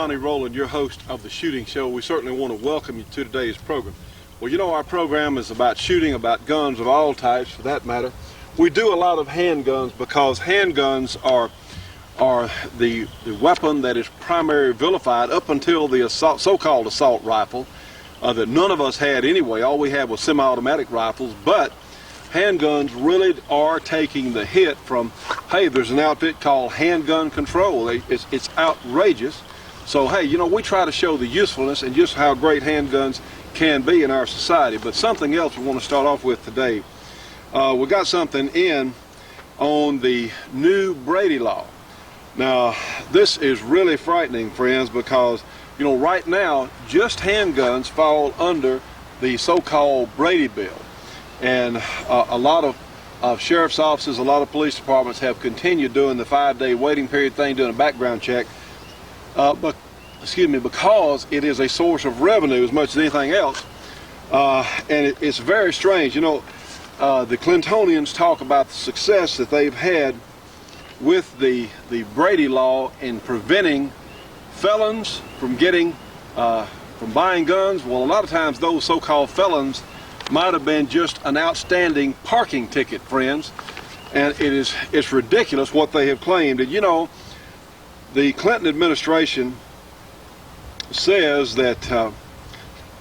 Ronnie Rowland, your host of the Shooting Show. We certainly want to welcome you to today's program. Well, you know, our program is about shooting, about guns of all types, for that matter. We do a lot of handguns because handguns are the weapon that is primarily vilified up until the so-called assault rifle that none of us had anyway. All we had was semi-automatic rifles, but handguns really are taking the hit from, hey, there's an outfit called Handgun Control. It's outrageous. So, hey, you know, we try to show the usefulness and just how great handguns can be in our society. But something else we want to start off with today. We got something in on the new Brady law. Now, this is really frightening, friends, because, you know, right now, just handguns fall under the so-called Brady bill. And a lot of sheriff's offices, a lot of police departments have continued doing the 5-day waiting period thing, doing a background check, because it is a source of revenue as much as anything else. And it's very strange. You know, the Clintonians talk about the success that they've had with the Brady law in preventing felons from from buying guns. Well, a lot of times those so-called felons might have been just an outstanding parking ticket, friends, and it's ridiculous what they have claimed. And you know, the Clinton administration says that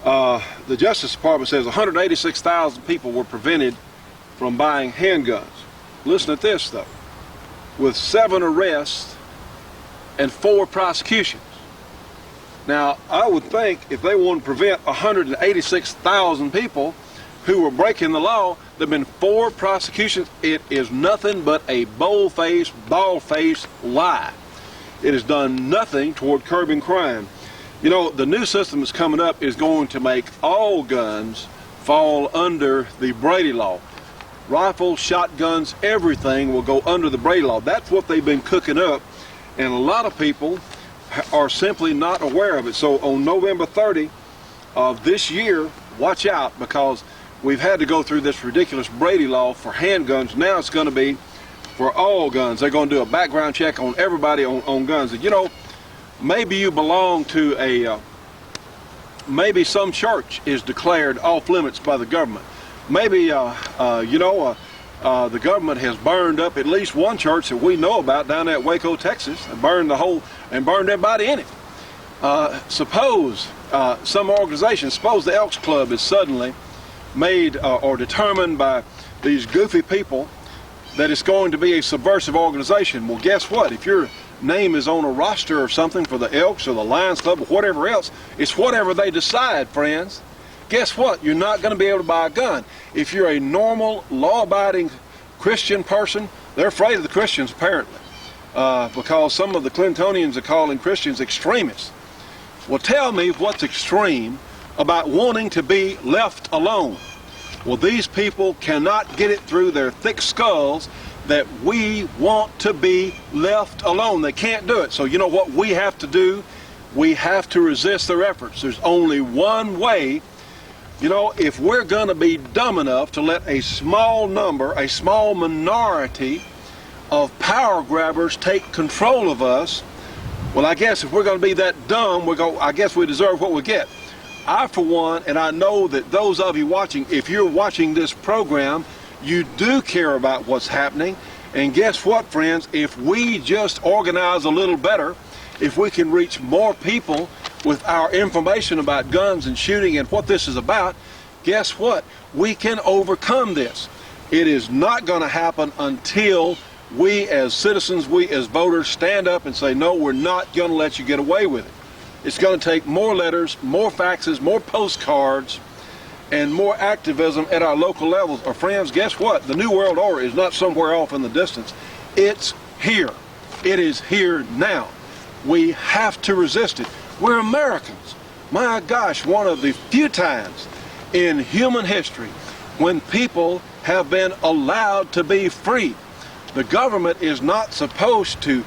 the Justice Department says 186,000 people were prevented from buying handguns. Listen to this though, with 7 arrests and 4 prosecutions. Now, I would think if they want to prevent 186,000 people who were breaking the law, there have been 4 prosecutions. It is nothing but a bold-faced, bald-faced lie. It has done nothing toward curbing crime. You know, the new system that's coming up is going to make all guns fall under the Brady law. Rifles, shotguns, everything will go under the Brady law. That's what they've been cooking up, and a lot of people are simply not aware of it. So on November 30 of this year, watch out, because we've had to go through this ridiculous Brady law for handguns. Now it's going to be for all guns. They're going to do a background check on everybody on guns. And you know, maybe you belong to maybe some church is declared off limits by the government. Maybe the government has burned up at least one church that we know about down there at Waco, Texas, and burned everybody in it. Suppose some organization, suppose the Elks Club is suddenly made or determined by these goofy people that it's going to be a subversive organization. Well, guess what? If your name is on a roster or something for the Elks or the Lions Club or whatever else, it's whatever they decide, friends. Guess what? You're not going to be able to buy a gun. If you're a normal, law-abiding Christian person, they're afraid of the Christians, apparently, because some of the Clintonians are calling Christians extremists. Well, tell me what's extreme about wanting to be left alone. Well, these people cannot get it through their thick skulls that we want to be left alone. They can't do it. So you know what we have to do? We have to resist their efforts. There's only one way. You know, if we're going to be dumb enough to let a small number, a small minority of power grabbers take control of us, well, I guess if we're going to be that dumb, I guess we deserve what we get. I, for one, and I know that those of you watching, if you're watching this program, you do care about what's happening. And guess what, friends? If we just organize a little better, if we can reach more people with our information about guns and shooting and what this is about, guess what? We can overcome this. It is not going to happen until we as citizens, we as voters stand up and say, no, we're not going to let you get away with it. It's going to take more letters, more faxes, more postcards, and more activism at our local levels. Or friends, guess what? The New World Order is not somewhere off in the distance. It's here. It is here now. We have to resist it. We're Americans. My gosh, one of the few times in human history when people have been allowed to be free. The government is not supposed to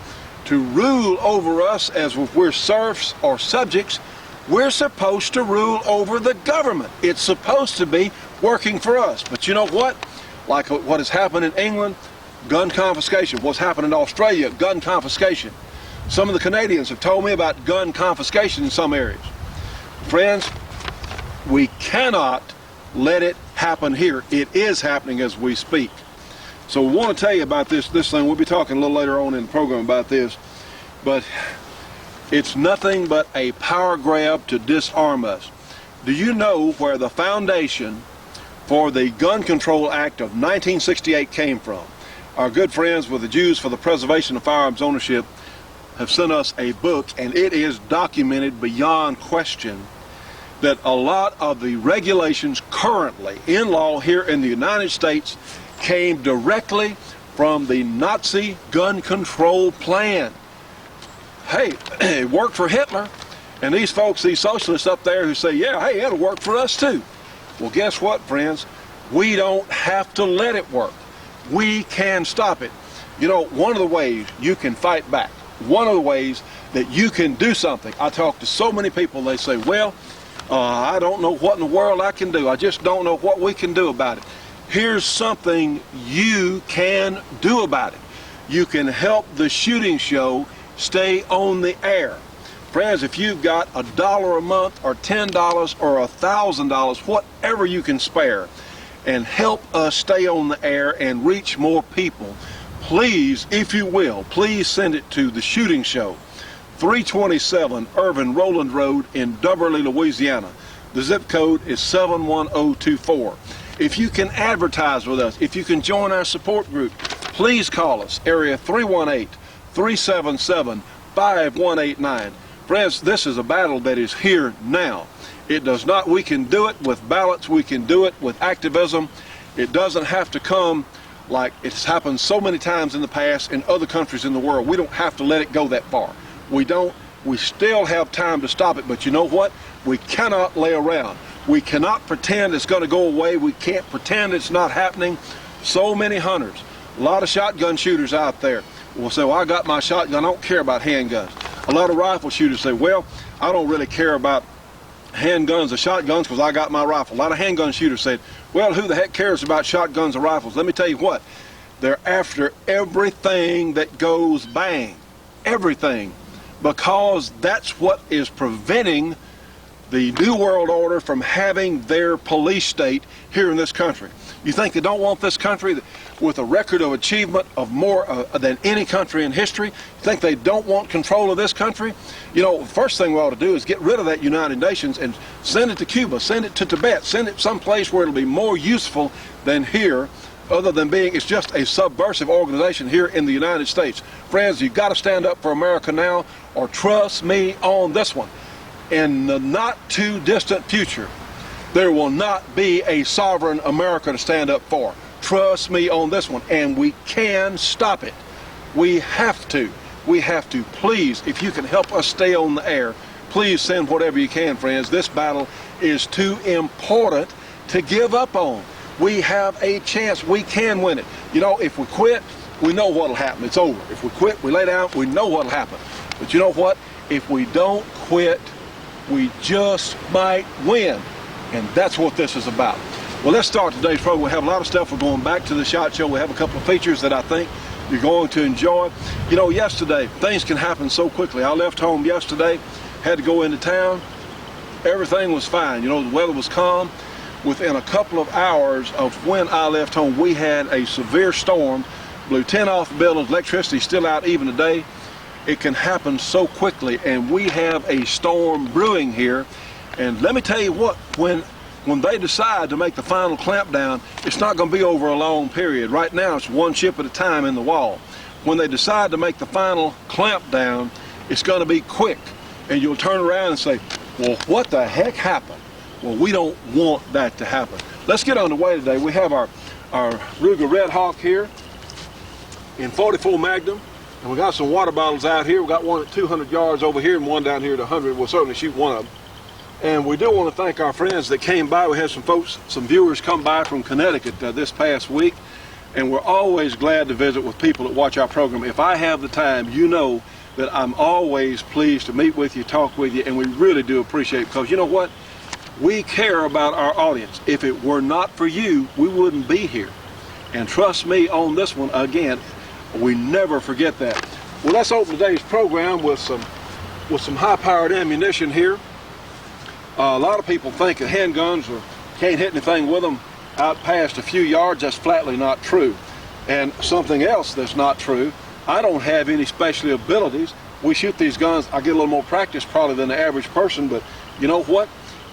rule over us as if we're serfs or subjects. We're supposed to rule over the government. It's supposed to be working for us. But you know what? Like what has happened in England, gun confiscation. What's happened in Australia, gun confiscation. Some of the Canadians have told me about gun confiscation in some areas. Friends, we cannot let it happen here. It is happening as we speak. So we want to tell you about this thing. We'll be talking a little later on in the program about this. But it's nothing but a power grab to disarm us. Do you know where the foundation for the Gun Control Act of 1968 came from? Our good friends with the Jews for the Preservation of Firearms Ownership have sent us a book, and it is documented beyond question that a lot of the regulations currently in law here in the United States came directly from the Nazi gun control plan. Hey, it worked for Hitler, and these folks, these socialists up there who say, yeah, hey, it'll work for us too. Well, guess what, friends? We don't have to let it work. We can stop it. You know, one of the ways you can fight back, one of the ways that you can do something, I talk to so many people, they say, well, I don't know what in the world I can do. I just don't know what we can do about it. Here's something you can do about it. You can help the shooting show stay on the air. Friends, if you've got $1 a month or $10 or $1,000, whatever you can spare, and help us stay on the air and reach more people, please, if you will, please send it to the shooting show, 327 Irvin Rowland Road in Dubberly, Louisiana. The zip code is 71024. If you can advertise with us, if you can join our support group, please call us, area 318-377-5189. Friends, this is a battle that is here now. It does not, we can do it with ballots, we can do it with activism. It doesn't have to come like it's happened so many times in the past in other countries in the world. We don't have to let it go that far. We don't. We still have time to stop it, but you know what? We cannot lay around. We cannot pretend it's going to go away. We can't pretend it's not happening. So many hunters, a lot of shotgun shooters out there will say, well, I got my shotgun, I don't care about handguns. A lot of rifle shooters say, well, I don't really care about handguns or shotguns because I got my rifle. A lot of handgun shooters say, well, who the heck cares about shotguns or rifles? Let me tell you what, they're after everything that goes bang, everything, because that's what is preventing the New World Order from having their police state here in this country. You think they don't want this country with a record of achievement of more than any country in history? You think they don't want control of this country? You know, the first thing we ought to do is get rid of that United Nations and send it to Cuba, send it to Tibet, send it someplace where it'll be more useful than here, other than being, it's just a subversive organization here in the United States. Friends, you've got to stand up for America now, or trust me on this one. In the not too distant future, there will not be a sovereign America to stand up for. Trust me on this one, and we can stop it. We have to. We have to. Please, if you can help us stay on the air, please send whatever you can, friends. This battle is too important to give up on. We have a chance. We can win it. You know, if we quit, we know what'll happen. It's over. If we quit, we lay down, we know what'll happen. But you know what? If we don't quit, we just might win. And that's what this is about. Well, let's start today's program. We have a lot of stuff. We're going back to the SHOT Show. We have a couple of features that I think you're going to enjoy. You know, yesterday, things can happen so quickly. I left home yesterday, had to go into town. Everything was fine. You know, the weather was calm. Within a couple of hours of when I left home, we had a severe storm, blew 10 off the buildings, electricity still out even today. It can happen so quickly, and we have a storm brewing here. And let me tell you what, when they decide to make the final clamp down, it's not going to be over a long period. Right now, it's one chip at a time in the wall. When they decide to make the final clamp down, it's going to be quick. And you'll turn around and say, well, what the heck happened? Well, we don't want that to happen. Let's get on the way today. We have our Ruger Red Hawk here in 44 Magnum. And we got some water bottles out here. We got one at 200 yards over here and one down here at 100. We'll certainly shoot one of them. And we do want to thank our friends that came by. We had some folks, some viewers come by from Connecticut this past week. And we're always glad to visit with people that watch our program. If I have the time, you know that I'm always pleased to meet with you, talk with you, and we really do appreciate it, because you know what? We care about our audience. If it were not for you, we wouldn't be here. And trust me on this one, again, we never forget that. Well, let's open today's program with some high-powered ammunition here. A lot of people think that handguns can't hit anything with them out past a few yards. That's flatly not true. And something else that's not true, I don't have any special abilities. We shoot these guns, I get a little more practice probably than the average person, but you know what?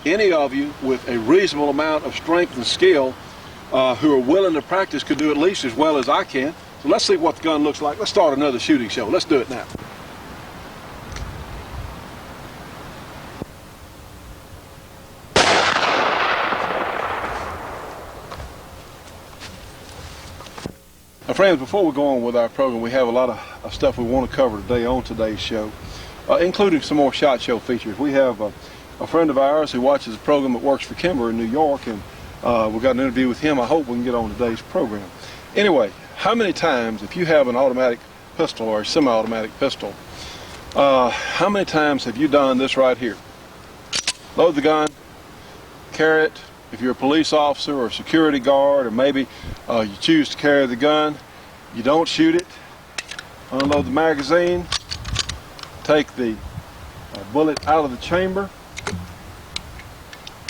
Any of you with a reasonable amount of strength and skill who are willing to practice could do at least as well as I can. So let's see what the gun looks like. Let's start another shooting show. Let's do it now. Now, friends, before we go on with our program, we have a lot of stuff we want to cover today on today's show, including some more SHOT Show features. We have a friend of ours who watches the program that works for Kimber in New York, and we've got an interview with him. I hope we can get on today's program. Anyway, how many times, if you have an automatic pistol or a semi-automatic pistol, how many times have you done this right here? Load the gun, carry it. If you're a police officer or a security guard, or maybe you choose to carry the gun, you don't shoot it, unload the magazine, take the bullet out of the chamber,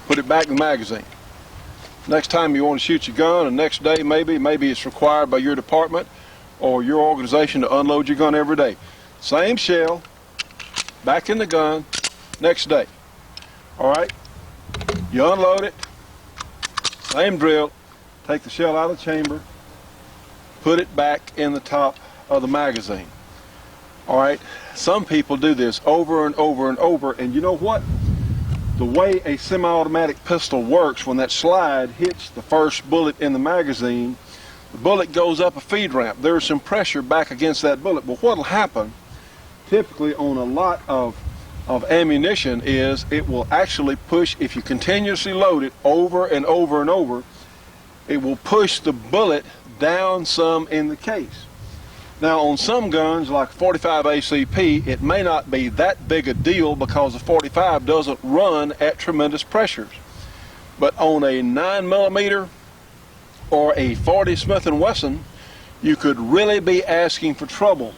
put it back in the magazine. Next time you want to shoot your gun, or next day maybe it's required by your department or your organization to unload your gun every day. Same shell, back in the gun, next day. All right? You unload it. Same drill, take the shell out of the chamber, put it back in the top of the magazine. All right, some people do this over and over and over, and you know what? The way a semi-automatic pistol works, when that slide hits the first bullet in the magazine, the bullet goes up a feed ramp. There's some pressure back against that bullet. But what will happen typically on a lot of ammunition is it will actually push, if you continuously load it over and over and over, it will push the bullet down some in the case. Now on some guns like 45 ACP, it may not be that big a deal because the 45 doesn't run at tremendous pressures. But on a 9mm or a 40 Smith & Wesson, you could really be asking for trouble.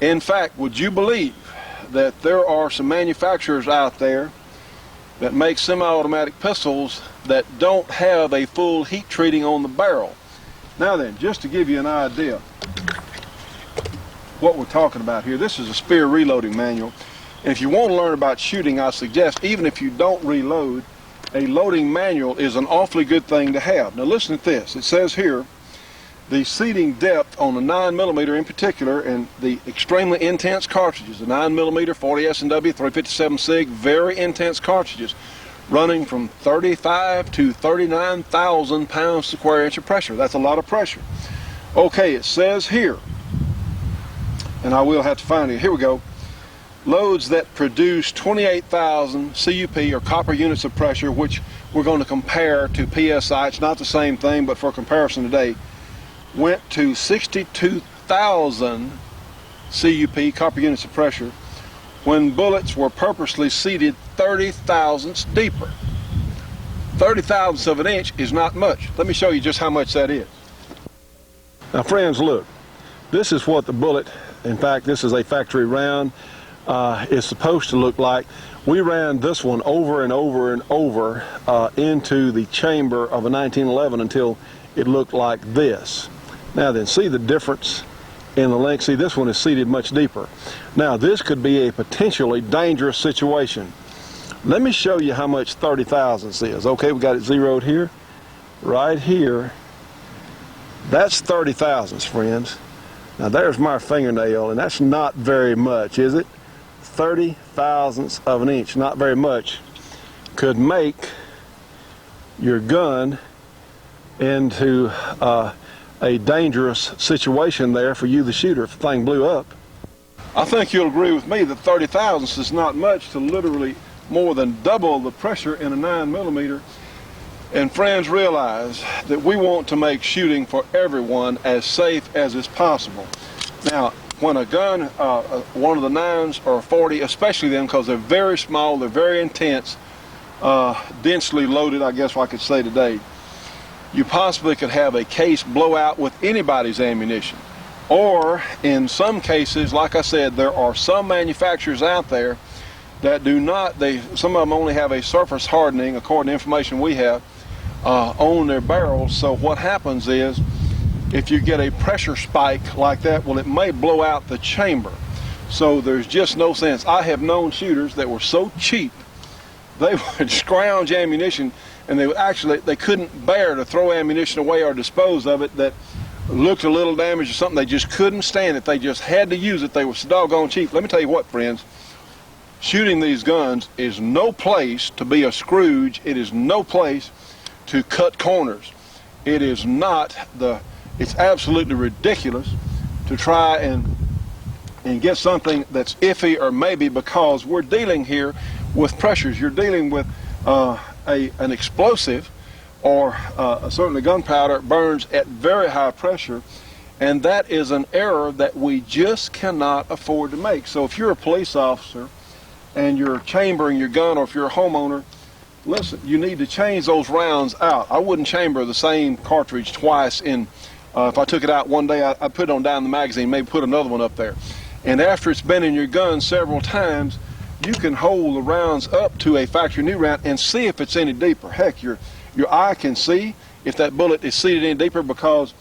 In fact, would you believe that there are some manufacturers out there that make semi-automatic pistols that don't have a full heat treating on the barrel? Now then, just to give you an idea what we're talking about here, this is a Spear reloading manual. And if you want to learn about shooting, I suggest, even if you don't reload, a loading manual is an awfully good thing to have. Now listen to this. It says here, the seating depth on the 9mm in particular, and the extremely intense cartridges, the 9mm 40 S&W 357 SIG, very intense cartridges, running from 35 to 39,000 pounds to square inch of pressure. That's a lot of pressure. Okay, it says here, and I will have to find it. Here we go. Loads that produce 28,000 CUP or copper units of pressure, which we're going to compare to PSI. It's not the same thing, but for comparison today, went to 62,000 CUP, copper units of pressure, when bullets were purposely seated 30 thousandths deeper. 30 thousandths of an inch is not much. Let me show you just how much that is. Now friends, look, this is what the bullet, in fact this is a factory round, is supposed to look like. We ran this one over and over and over into the chamber of a 1911 until it looked like this. Now then, see the difference in the length. See, this one is seated much deeper. Now this could be a potentially dangerous situation. Let me show you how much 30 thousandths is. Okay, we got it zeroed here. Right here. That's 30 thousandths, friends. Now there's my fingernail, and that's not very much, is it? 30 thousandths of an inch, not very much, could make your gun into a dangerous situation there for you, the shooter, if the thing blew up. I think you'll agree with me that 30 thousandths is not much to literally more than double the pressure in a 9mm. And friends, realize that we want to make shooting for everyone as safe as is possible. Now, when a gun, one of the 9s or 40, especially them, because they're very small, they're very intense, densely loaded, I guess I could say today, you possibly could have a case blow out with anybody's ammunition. Or in some cases, like I said, there are some manufacturers out there that do not, some of them only have a surface hardening, according to information we have, on their barrels. So what happens is, if you get a pressure spike like that, well, it may blow out the chamber. So there's just no sense. I have known shooters that were so cheap, they would scrounge ammunition, and they couldn't bear to throw ammunition away or dispose of it that looked a little damaged or something. They just couldn't stand it. They just had to use it. They were so doggone cheap. Let me tell you what, friends, shooting these guns is no place to be a Scrooge. It is no place to cut corners. It is not it's absolutely ridiculous to try and get something that's iffy or maybe, because we're dealing here with pressures. You're dealing with an explosive, or certainly gunpowder burns at very high pressure, and that is an error that we just cannot afford to make. So if you're a police officer and you're chambering your gun, or if you're a homeowner, listen, you need to change those rounds out. I wouldn't chamber the same cartridge twice in, if I took it out one day, I'd put it on down the magazine, maybe put another one up there. And after it's been in your gun several times, you can hold the rounds up to a factory new round and see if it's any deeper. Heck, your eye can see if that bullet is seated any deeper, because,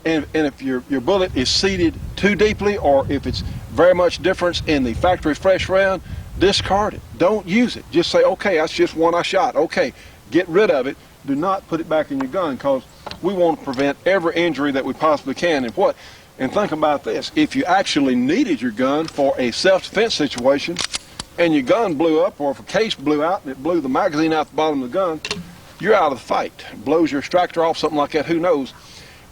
and if your bullet is seated too deeply, or if it's very much difference in the factory fresh round, discard it. Don't use it. Just say, okay, that's just one I shot. Okay, get rid of it. Do not put it back in your gun, because we want to prevent every injury that we possibly can. And think about this. If you actually needed your gun for a self-defense situation, and your gun blew up, or if a case blew out and it blew the magazine out the bottom of the gun, you're out of the fight. It blows your extractor off, something like that, who knows.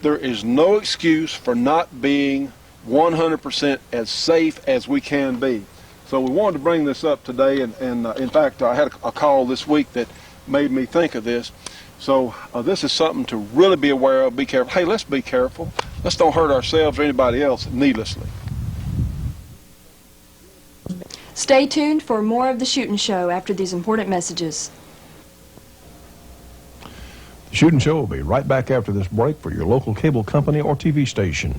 There is no excuse for not being 100% as safe as we can be. So we wanted to bring this up today, and in fact, I had a call this week that made me think of this. So this is something to really be aware of, be careful. Hey, let's be careful. Let's don't hurt ourselves or anybody else needlessly. Stay tuned for more of The Shootin' Show after these important messages. The Shootin' Show will be right back after this break for your local cable company or TV station.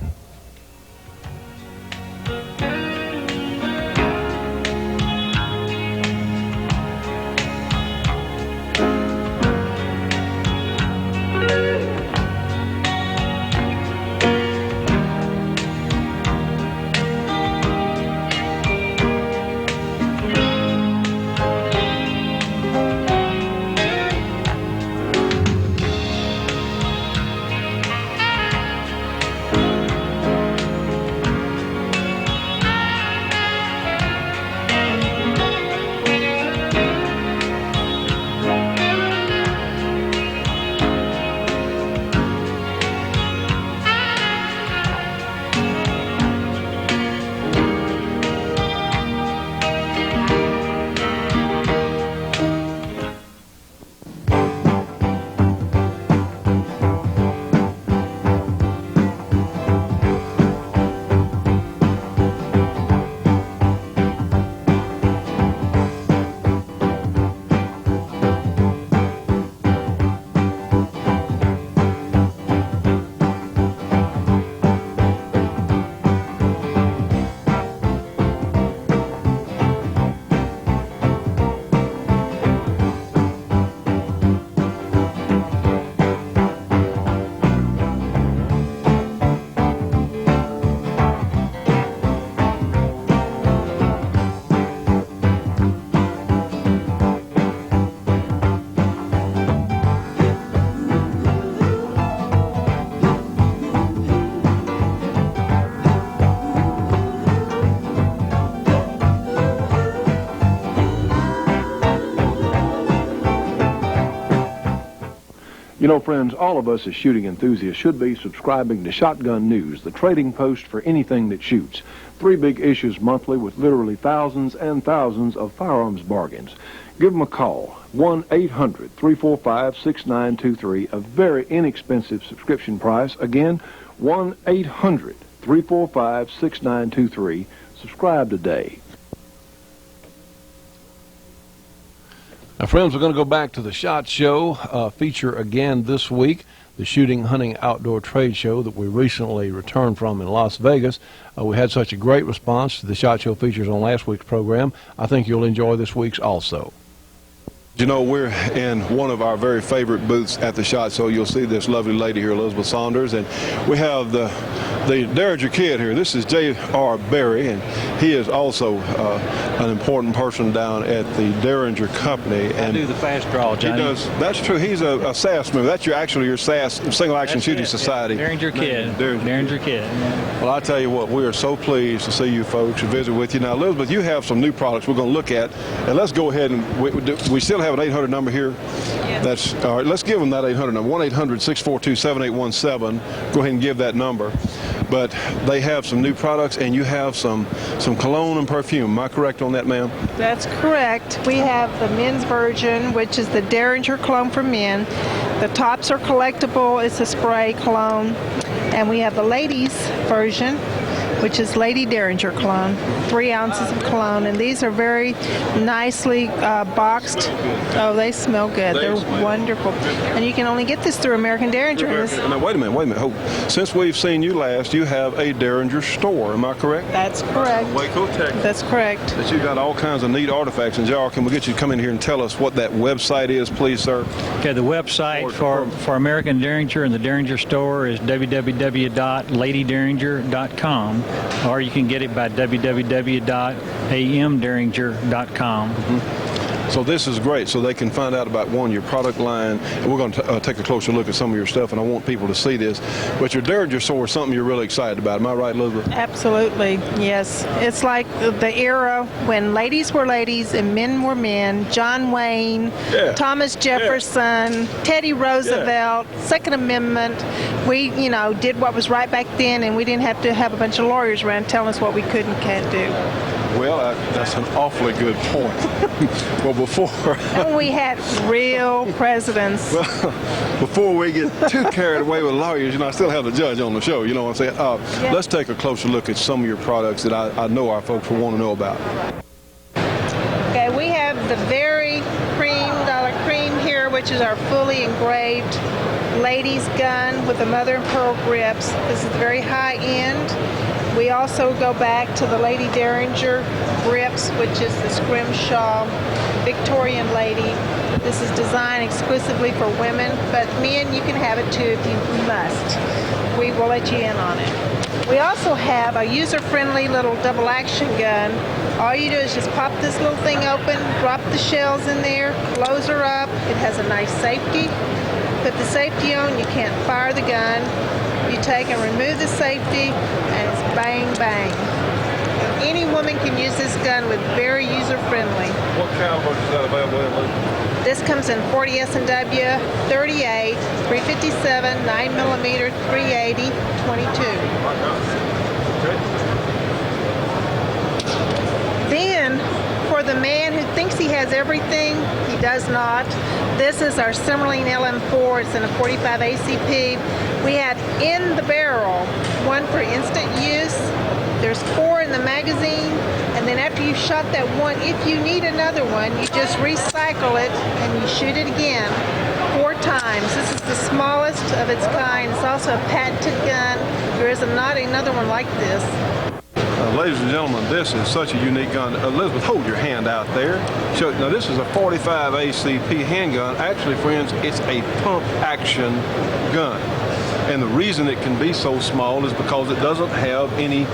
You know, friends, all of us as shooting enthusiasts should be subscribing to Shotgun News, the trading post for anything that shoots. 3 big issues monthly with literally thousands and thousands of firearms bargains. Give them a call, 1-800-345-6923, a very inexpensive subscription price. Again, 1-800-345-6923. Subscribe today. Now, friends, we're going to go back to the SHOT Show feature again this week, the Shooting, Hunting, Outdoor Trade Show that we recently returned from in Las Vegas. We had such a great response to the SHOT Show features on last week's program. I think you'll enjoy this week's also. You know, we're in one of our very favorite booths at the SHOT Show. You'll see this lovely lady here, Elizabeth Saunders, and we have the Derringer Kid here. This is J.R. Berry, and he is also an important person down at the Derringer Company. And I do the fast draw, Johnny. He does. That's true. He's a SAS member. That's your SAS Single Action Shooting Society. Derringer Kid. Derringer Kid. Well, I tell you what, we are so pleased to see you folks and visit with you. Now, Elizabeth, you have some new products we're going to look at, and let's go ahead and we still have an 800 number here. Yes. That's all right. Let's give them that 800 number, 1-800-642-7817. Go ahead and give that number. But they have some new products, and you have some cologne and perfume. Am I correct on that, ma'am? That's correct. We have the men's version, which is the Derringer Cologne for men. The tops are collectible. It's a spray cologne. And we have the ladies version, which is Lady Derringer cologne, 3 ounces of cologne, and these are very nicely boxed. Oh, they smell good. They're wonderful. And you can only get this through American Derringer. Now, wait a minute. Hold. Since we've seen you last, you have a Derringer store. Am I correct? That's correct. Waco, Texas. That's correct. That you got all kinds of neat artifacts. And JR, can we get you to come in here and tell us what that website is, please, sir? Okay, the website for American Derringer and the Derringer store is www.ladyderringer.com. Or you can get it by www.amderringer.com. So this is great. So they can find out about, one, your product line. And we're going to take a closer look at some of your stuff, and I want people to see this. But your Derringer store is something you're really excited about. Am I right, Elizabeth? Absolutely, yes. It's like the era when ladies were ladies and men were men. John Wayne, Thomas Jefferson, Teddy Roosevelt, Second Amendment. We, did what was right back then, and we didn't have to have a bunch of lawyers around telling us what we could and can't do. Well, that's an awfully good point. Well, and we had real presidents. Well, before we get too carried away with lawyers, I still have the judge on the show, you know what I'm saying? Let's take a closer look at some of your products that I know our folks will want to know about. Okay, we have the Very $Dollar Cream here, which is our fully engraved ladies gun with the mother and pearl grips. This is very high end. We also go back to the Lady Derringer grips, which is the Scrimshaw Victorian lady. This is designed exclusively for women, but men, you can have it too if you must. We will let you in on it. We also have a user-friendly little double-action gun. All you do is just pop this little thing open, drop the shells in there, close her up. It has a nice safety. Put the safety on, you can't fire the gun. You take and remove the safety, and it's bang, bang. Any woman can use this gun with very user-friendly. What caliber is that available in? This comes in 40 S&W, 38, 357, 9mm, 380, 22. Then, for the man who thinks he has everything, he does not. This is our Simmerling LM4. It's in a 45 ACP. We have in the barrel one for instant use. There's 4 in the magazine, and then after you've shot that one, if you need another one, you just recycle it and you shoot it again 4 times. This is the smallest of its kind. It's also a patented gun. There is not another one like this. Ladies and gentlemen, this is such a unique gun. Elizabeth, hold your hand out there. Now, this is a 45 ACP handgun. Actually, friends, it's a pump action gun. And the reason it can be so small is because it doesn't have any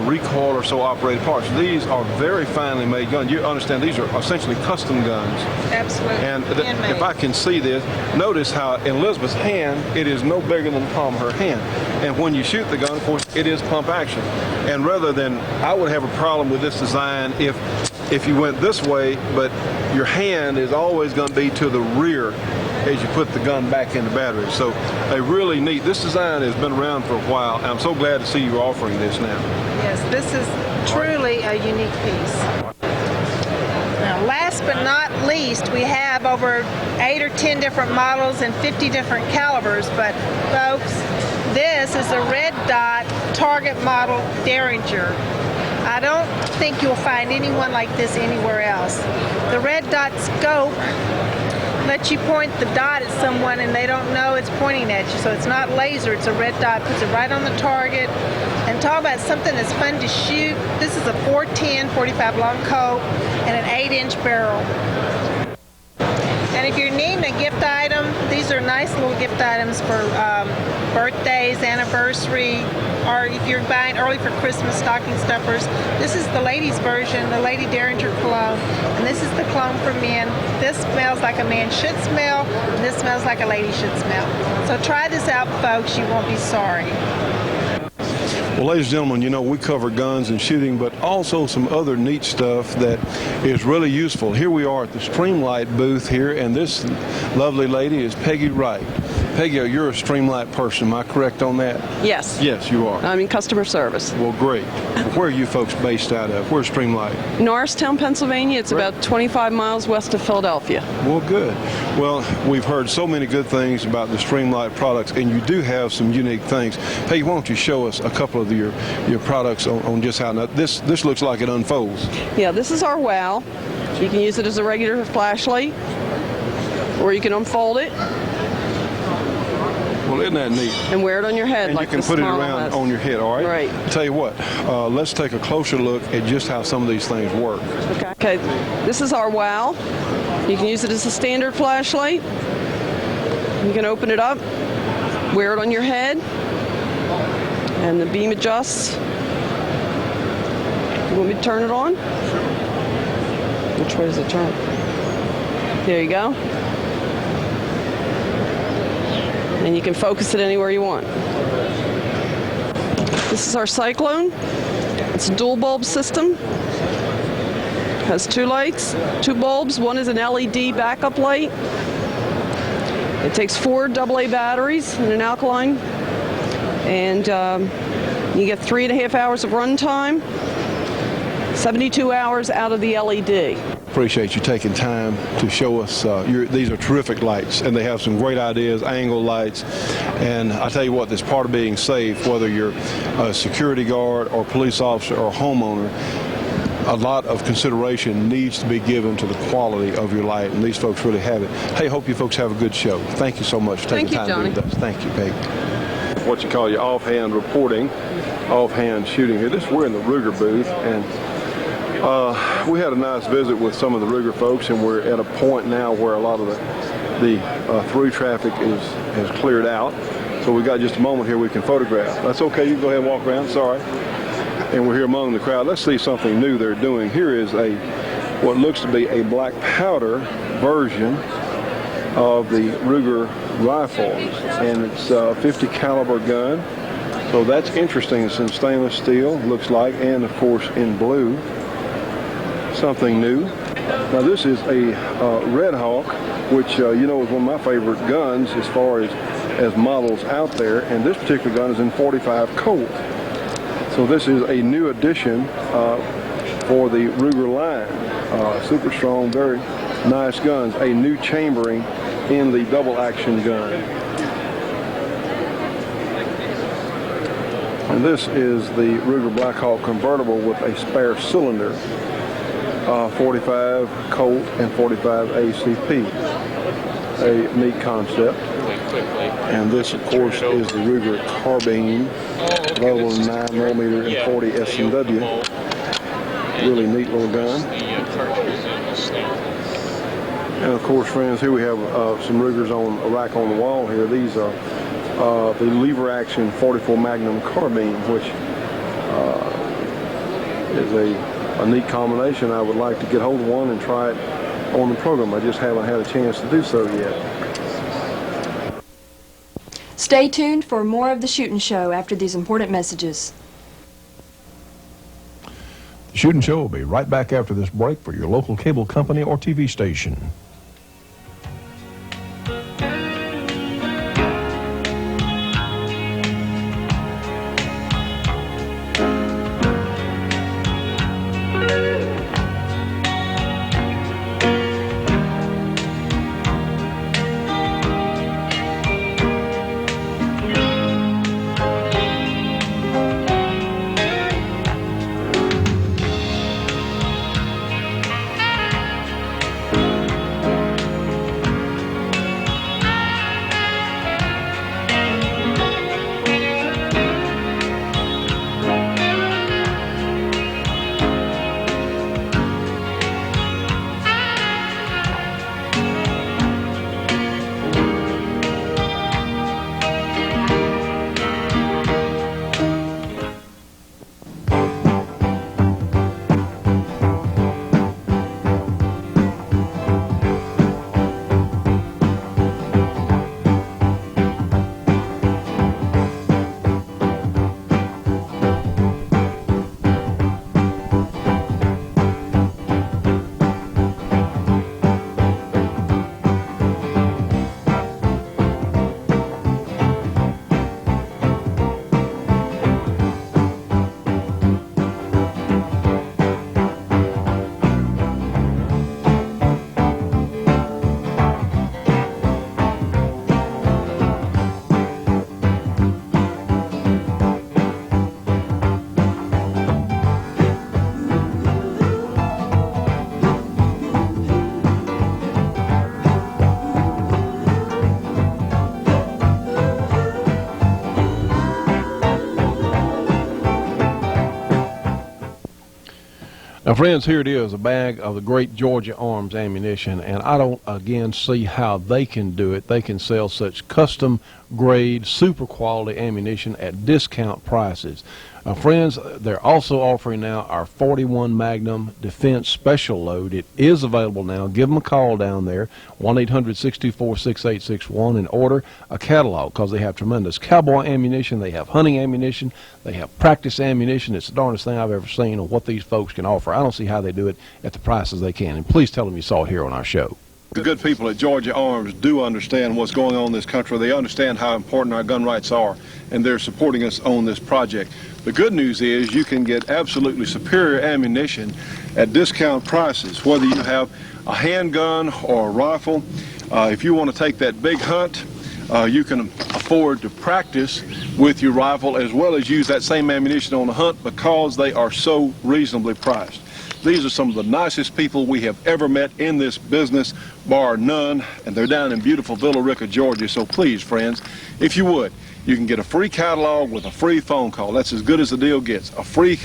recoil or so operated parts. These are very finely made guns. You understand these are essentially custom guns. Absolutely. And if I can see this, notice how in Elizabeth's hand, it is no bigger than the palm of her hand. And when you shoot the gun, of course, it is pump action. And rather than, I would have a problem with this design if you went this way, but your hand is always going to be to the rear as you put the gun back in the battery. So a really neat, this design has been around for a while. I'm so glad to see you offering this now. Yes, this is truly a unique piece. Now, last but not least, we have over 8 or 10 different models and 50 different calibers, but folks, this is a red dot target model Derringer. I don't think you'll find anyone like this anywhere else. The red dot scope lets you point the dot at someone and they don't know it's pointing at you. So it's not laser, it's a red dot, puts it right on the target. And talk about something that's fun to shoot. This is a 410, 45 long Colt and an 8-inch barrel. And if you're needing a gift item, these are nice little gift items for birthdays, anniversary, or if you're buying early for Christmas, stocking stuffers. This is the ladies' version, the Lady Derringer cologne, and this is the cologne for men. This smells like a man should smell, and this smells like a lady should smell. So try this out, folks. You won't be sorry. Well, ladies and gentlemen, you know, we cover guns and shooting, but also some other neat stuff that is really useful. Here we are at the Streamlight booth here, and this lovely lady is Peggy Wright. Peggy, you're a Streamlight person. Am I correct on that? Yes. Yes, you are. I'm in customer service. Well, great. Where are you folks based out of? Where's Streamlight? Norristown, Pennsylvania. It's about 25 miles west of Philadelphia. Well, good. Well, we've heard so many good things about the Streamlight products, and you do have some unique things. Hey, why don't you show us a couple of your products on just how this looks like it unfolds. Yeah, this is our WOW. You can use it as a regular flashlight, or you can unfold it Well, isn't that neat? and wear it on your head. And like you can the put it small around has. on your head, all right? Right. I'll tell you what, let's take a closer look at just how some of these things work. Okay, this is our WOW. You can use it as a standard flashlight. You can open it up, wear it on your head, and the beam adjusts. You want me to turn it on? Which way does it turn? There you go. And you can focus it anywhere you want. This is our Cyclone. It's a dual bulb system. Has 2 lights, 2 bulbs. One is an LED backup light. It takes 4 AA batteries and an alkaline. And you get 3.5 hours of run time, 72 hours out of the LED. Appreciate you taking time to show us. These are terrific lights, and they have some great ideas, angle lights. And I tell you what, this part of being safe, whether you're a security guard or police officer or homeowner, a lot of consideration needs to be given to the quality of your light, and these folks really have it. Hey, hope you folks have a good show. Thank you so much for taking time to be with us. Thank you, Peggy. What you call your offhand reporting, offhand shooting here. We're in the Ruger booth, and we had a nice visit with some of the Ruger folks, and we're at a point now where a lot of the through traffic has cleared out. So we got just a moment here we can photograph. That's okay. You can go ahead and walk around. Sorry. And we're here among the crowd. Let's see something new they're doing. Here is what looks to be a black powder version of the Ruger rifle, and it's a 50 caliber gun. So that's interesting. It's in stainless steel, looks like, and of course in blue. Something new. Now this is a Red Hawk, which you know is one of my favorite guns as far as models out there, and this particular gun is in 45 Colt. So this is a new addition for the Ruger line. Super strong, very nice guns. A new chambering in the double action gun. And this is the Ruger Blackhawk convertible with a spare cylinder. 45 Colt and 45 ACP. A neat concept. And this, of course, is the Ruger carbine, level 9mm and 40 S&W. Really neat little gun. And of course, friends, here we have some Rugers on a rack on the wall here. These are the lever action 44 Magnum carbine, which is a neat combination. I would like to get hold of one and try it on the program. I just haven't had a chance to do so yet. Stay tuned for more of the Shootin' Show after these important messages. The Shootin' Show will be right back after this break for your local cable company or TV station. Now, friends, here it is, a bag of the great Georgia Arms ammunition, and I don't, again, see how they can do it. They can sell such custom-grade, super-quality ammunition at discount prices. Friends, they're also offering now our 41 Magnum Defense Special Load. It is available now. Give them a call down there, 1-800-624-6861, and order a catalog, because they have tremendous cowboy ammunition, they have hunting ammunition, they have practice ammunition. It's the darndest thing I've ever seen on what these folks can offer. I don't see how they do it at the prices they can. And please tell them you saw it here on our show. The good people at Georgia Arms do understand what's going on in this country. They understand how important our gun rights are, and they're supporting us on this project. The good news is you can get absolutely superior ammunition at discount prices, whether you have a handgun or a rifle. If you want to take that big hunt, you can afford to practice with your rifle as well as use that same ammunition on the hunt, because they are so reasonably priced. These are some of the nicest people we have ever met in this business, bar none, and they're down in beautiful Villa Rica, Georgia. So please, friends, if you would, you can get a free catalog with a free phone call. That's as good as the deal gets. A free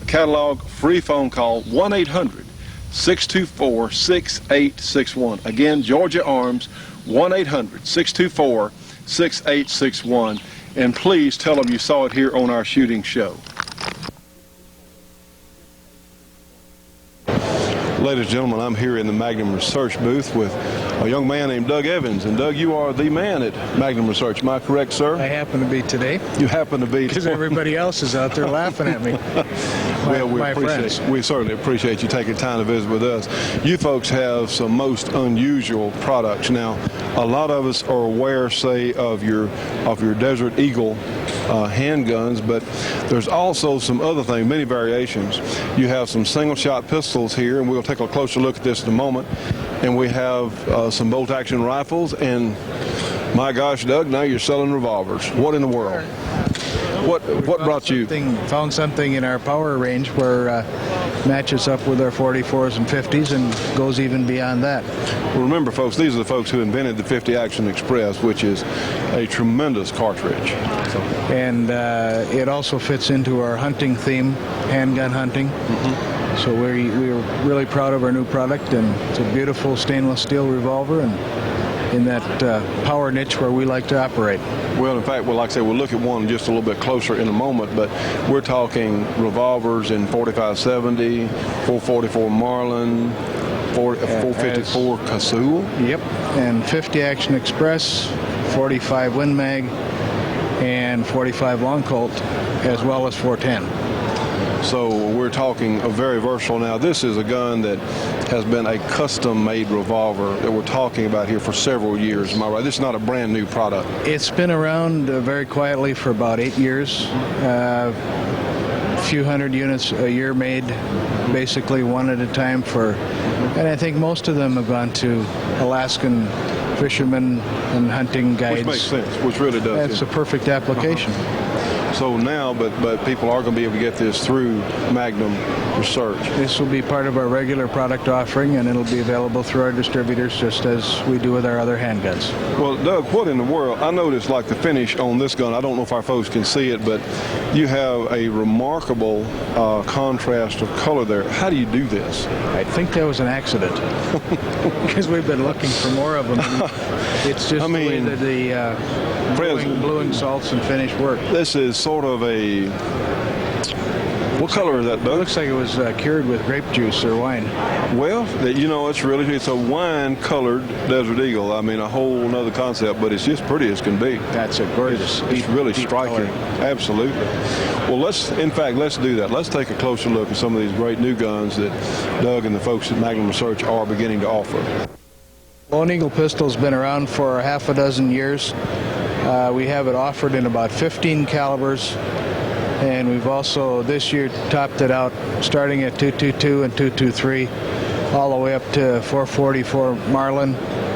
catalog, free phone call, 1-800-624-6861. Again, Georgia Arms, 1-800-624-6861. And please tell them you saw it here on our shooting show. Ladies and gentlemen, I'm here in the Magnum Research booth with a young man named Doug Evans. And Doug, you are the man at Magnum Research. Am I correct, sir? I happen to be today. You happen to be. Because everybody else is out there laughing at me. Well, we certainly appreciate you taking time to visit with us. You folks have some most unusual products. Now, a lot of us are aware, say, of your Desert Eagle handguns, but there's also some other things, many variations. You have some single-shot pistols here, and we'll take a closer look at this in a moment. And we have some bolt-action rifles, and my gosh, Doug, now you're selling revolvers. What in the world? What brought you? Found something in our power range where matches up with our 44s and 50s and goes even beyond that. Well, remember, folks, these are the folks who invented the 50 Action Express, which is a tremendous cartridge. And it also fits into our hunting theme, handgun hunting. So we're really proud of our new product, and it's a beautiful stainless steel revolver, and in that power niche where we like to operate. Well, in fact, like I said, we'll look at one just a little bit closer in a moment, but we're talking revolvers in 45-70, 444 Marlin, 454 Casull. Yep, and 50 Action Express, 45 Win Mag, and 45 Long Colt, as well as 410. So we're talking a very versatile. Now, this is a gun that has been a custom-made revolver that we're talking about here for several years. Am I right? This is not a brand new product. It's been around very quietly for about 8 years. A few hundred units a year made, basically one at a time and I think most of them have gone to Alaskan fishermen and hunting guides. Which makes sense, which really does. That's a perfect application. So now, but people are going to be able to get this through Magnum Research. This will be part of our regular product offering, and it'll be available through our distributors just as we do with our other handguns. Well, Doug, what in the world? I noticed like the finish on this gun. I don't know if our folks can see it, but you have a remarkable contrast of color there. How do you do this? I think that was an accident because we've been looking for more of them. It's just the way that the bluing salts and finish work. This is sort of a... What color is that, Doug? It looks like it was cured with grape juice or wine. Well, it's a wine-colored Desert Eagle. I mean, a whole other concept, but it's just pretty as can be. That's a gorgeous. It's really deep striking. color. Absolutely. Well, let's do that. Let's take a closer look at some of these great new guns that Doug and the folks at Magnum Research are beginning to offer. Lone Eagle pistol's been around for half a dozen years. We have it offered in about 15 calibers. And we've also this year topped it out starting at 222 and 223 all the way up to 444 Marlin.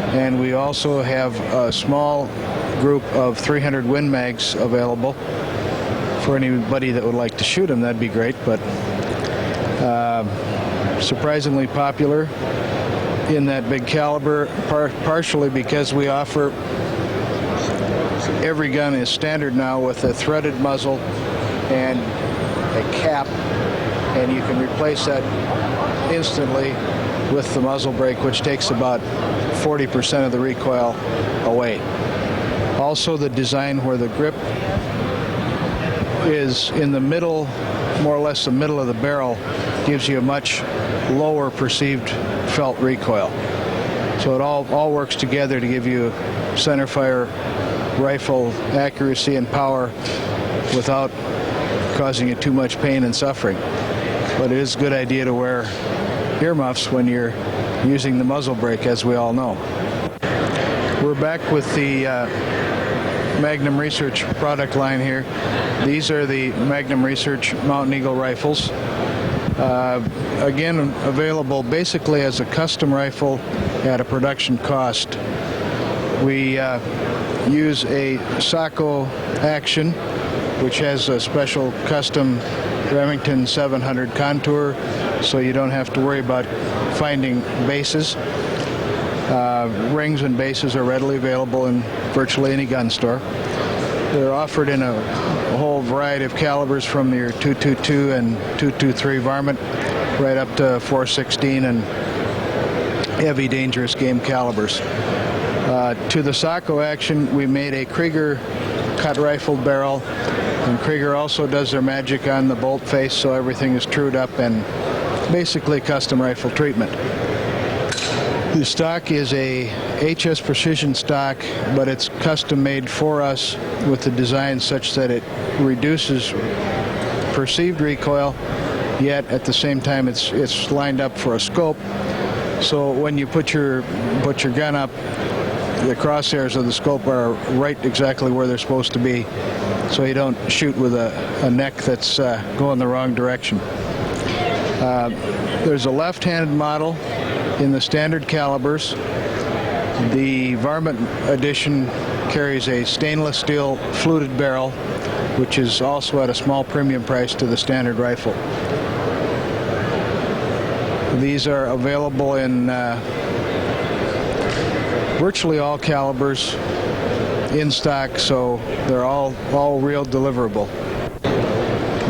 And we also have a small group of 300 Win Mags available for anybody that would like to shoot them. That'd be great, but surprisingly popular in that big caliber, partially because we offer every gun is standard now with a threaded muzzle and a cap and you can replace that instantly with the muzzle brake, which takes about 40% of the recoil away. Also, the design where the grip is in the middle, more or less the middle of the barrel, gives you a much lower perceived felt recoil. So it all works together to give you centerfire rifle accuracy and power without causing you too much pain and suffering. But it is a good idea to wear earmuffs when you're using the muzzle brake, as we all know. We're back with the Magnum Research product line here. These are the Magnum Research Mountain Eagle rifles. Again, available basically as a custom rifle at a production cost. We use a Sacco action, which has a special custom Remington 700 contour, so you don't have to worry about finding bases. Rings and bases are readily available in virtually any gun store. They're offered in a whole variety of calibers, from your .222 and .223 varmint right up to .416 and heavy dangerous game calibers. To the Sacco action, we made a Krieger cut rifle barrel, and Krieger also does their magic on the bolt face, so everything is trued up and basically custom rifle treatment. The stock is a HS Precision stock, but it's custom made for us with the design such that it reduces perceived recoil, yet at the same time it's lined up for a scope. So when you put your gun up, the crosshairs of the scope are right exactly where they're supposed to be, so you don't shoot with a neck that's going the wrong direction. There's a left-handed model in the standard calibers. The varmint edition carries a stainless steel fluted barrel, which is also at a small premium price to the standard rifle. These are available in virtually all calibers in stock, so they're all real deliverable.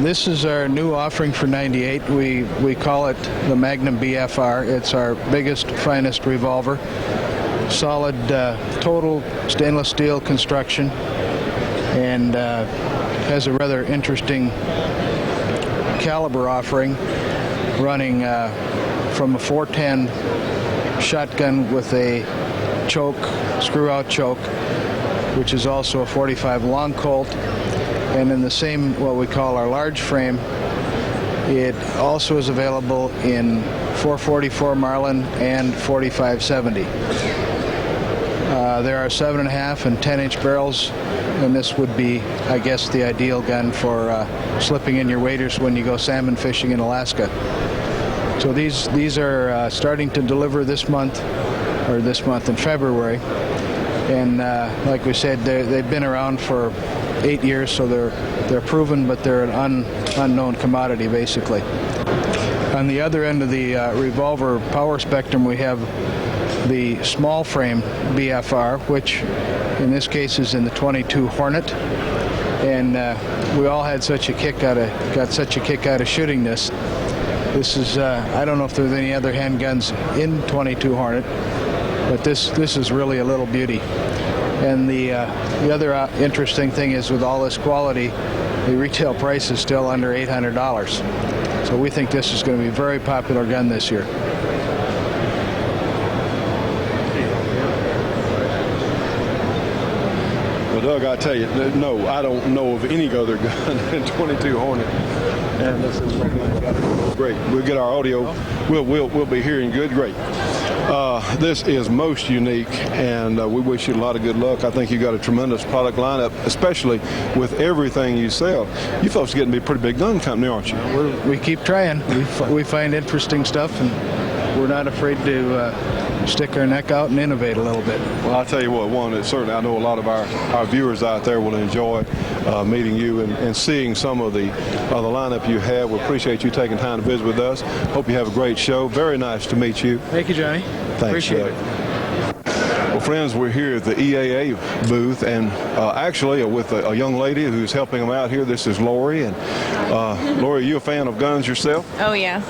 This is our new offering for '98. We call it the Magnum BFR. It's our biggest, finest revolver. Solid, total stainless steel construction, and has a rather interesting caliber offering, running from a .410 shotgun with a choke, screw-out choke, which is also a .45 long Colt, and in the same, what we call our large frame, it also is available in .444 Marlin and .45-70. There are 7.5 and 10-inch barrels, and this would be, I guess, the ideal gun for slipping in your waders when you go salmon fishing in Alaska. So these are starting to deliver this month in February, and like we said, they've been around for 8 years, so they're proven, but they're an unknown commodity basically. On the other end of the revolver power spectrum, we have the small frame BFR, which in this case is in the .22 Hornet, and we all had such a kick out of shooting this. This is I don't know if there's any other handguns in .22 Hornet, but this is really a little beauty. And the other interesting thing is, with all this quality, the retail price is still under $800. So we think this is going to be a very popular gun this year. Well, Doug, I tell you, no, I don't know of any other gun than .22 Hornet, and this is great. We'll get our audio. We'll be hearing good. Great. This is most unique, and we wish you a lot of good luck. I think you got a tremendous product lineup, especially with everything you sell. You folks are getting to be a pretty big gun company, aren't you? We keep trying. We find interesting stuff, and we're not afraid to stick our neck out and innovate a little bit. Well, I'll tell you what, one that certainly I know a lot of our viewers out there will enjoy meeting you and seeing some of the lineup you have. We appreciate you taking time to visit with us. Hope you have a great show. Very nice to meet you. Thank you, Johnny. Thanks, appreciate it. Well, friends, we're here at the EAA booth, and actually with a young lady who's helping them out here. This is Lori, and Lori, are you a fan of guns yourself? Oh, yeah.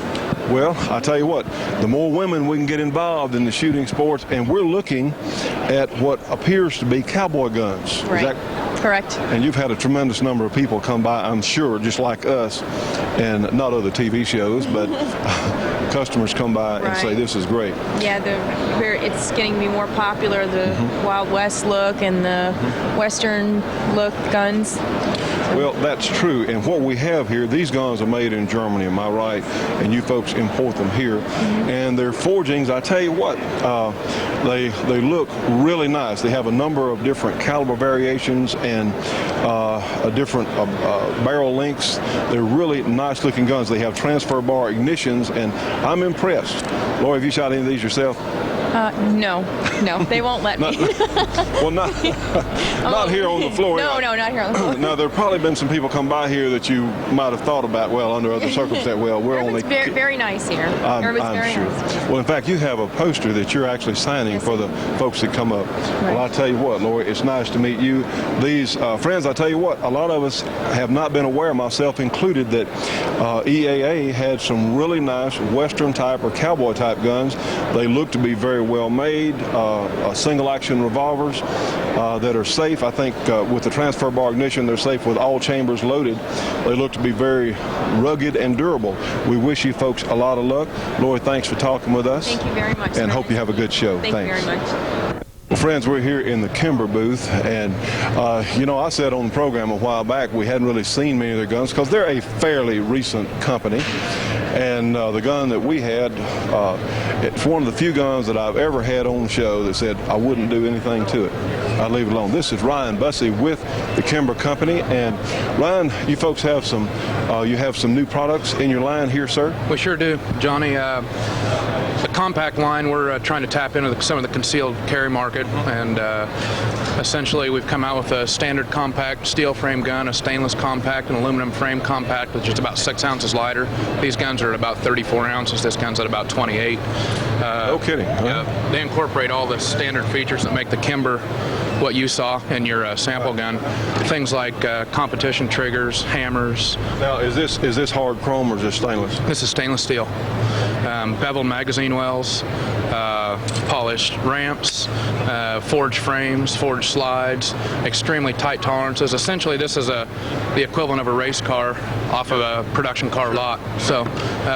Well, I tell you what, the more women we can get involved in the shooting sports, and we're looking at what appears to be cowboy guns. Right. Is that correct? And you've had a tremendous number of people come by, I'm sure, just like us, and not other TV shows, but customers come by and say, this is great. Yeah, it's getting to be more popular, the Wild West look and the Western look guns. Well, that's true. And what we have here, these guns are made in Germany, am I right? And you folks import them here. And they're forgings. I tell you what, they look really nice. They have a number of different caliber variations and different barrel lengths. They're really nice looking guns. They have transfer bar ignitions, and I'm impressed. Lori, have you shot any of these yourself? No, they won't let me. Well, not here on the floor. No, not here on the floor. Now, there have probably been some people come by here that you might have thought about, well, under other circumstances. Well, we're only... Very, very nice here. I'm very sure. nice. Well, in fact, you have a poster that you're actually signing for the folks that come up. Right. Well, I tell you what, Lori, it's nice to meet you. These friends, I tell you what, a lot of us have not been aware, myself included, that EAA had some really nice Western type or cowboy type guns. They look to be very well made, single action revolvers that are safe. I think with the transfer bar ignition, they're safe with all chambers loaded. They look to be very rugged and durable. We wish you folks a lot of luck. Lori, thanks for talking with us. Thank you very much. And hope you have a good show. Thank you very much. Well, friends, we're here in the Kimber booth, and I said on the program a while back we hadn't really seen many of their guns because they're a fairly recent company, and the gun that we had, it's one of the few guns that I've ever had on the show that said I wouldn't do anything to it. I'd leave it alone. This is Ryan Bussey with the Kimber Company, and Ryan, you folks have some new products in your line here, sir? We sure do, Johnny. The compact line, we're trying to tap into some of the concealed carry market, and essentially we've come out with a standard compact steel frame gun, a stainless compact, an aluminum frame compact, which is about 6 ounces lighter. These guns are at about 34 ounces. This gun's at about 28. No kidding. Huh? They incorporate all the standard features that make the Kimber what you saw in your sample gun. Things like competition triggers, hammers. Now, is this hard chrome or is this stainless? This is stainless steel. Beveled magazine wells, polished ramps, forged frames, forged slides, extremely tight tolerances. Essentially, this is the equivalent of a race car off of a production car lot. So,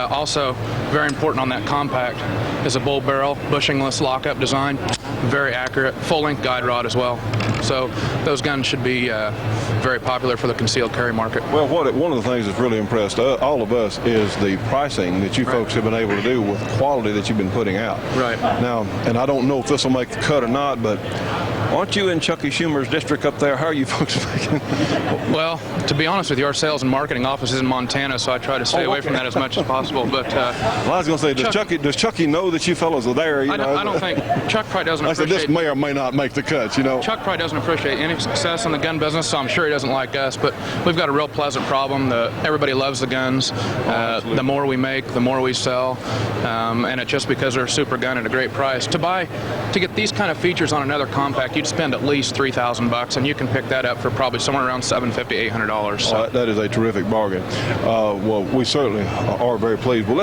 also very important on that compact is a bull barrel, bushingless lockup design. Very accurate, full-length guide rod as well. So those guns should be very popular for the concealed carry market. Well, one of the things that's really impressed all of us is the pricing that you folks have been able to do with the quality that you've been putting out. Right. Now, and I don't know if this will make the cut or not, but aren't you in Chucky Schumer's district up there? How are you folks making? Well, to be honest with you, our sales and marketing office is in Montana, so I try to stay away from that as much as possible. But well, I was going to say, does Chucky know that you fellows are there? I don't think Chuck probably doesn't appreciate. This may or may not make the cuts, Chuck probably doesn't appreciate any success in the gun business, so I'm sure he doesn't like us. But we've got a real pleasant problem. Everybody loves the guns. The more we make, the more we sell, and it's just because they're a super gun at a great price. To get these kind of features on another compact, you'd spend at least $3,000, and you can pick that up for probably somewhere around $750, $800. So. That is a terrific bargain. Well, we certainly are very pleased. Well,